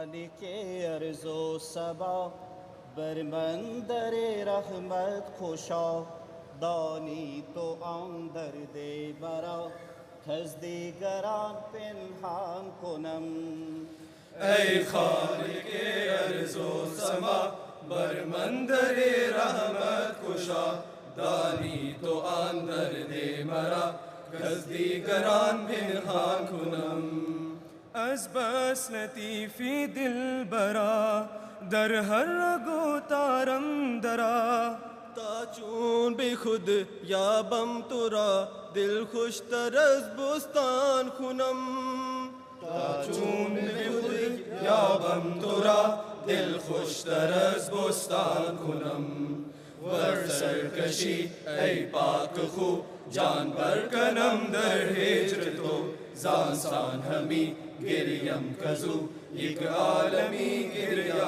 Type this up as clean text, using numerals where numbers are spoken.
خالق ارض و سبا بر مندر رحمت خوشا دانی تو آن درد مرا کز دیگران پنهان کنم. ای خالق ارض و سما بر مندر رحمت کشا دانی تو آن درد مرا کز دیگران پنهان کنم. از بس لطیفی دل برا در ہر رگو تارم درا تا چون بی خود یابم تو را دل خوش تر از بستان کنم. تا چون بی خود یابم تو را دل خوش تر از بستان کنم. ور سرکشی ای پاک خو جان برکنم در ہجر تو زانسان ہمی گریم کزو یک عالمی گریہ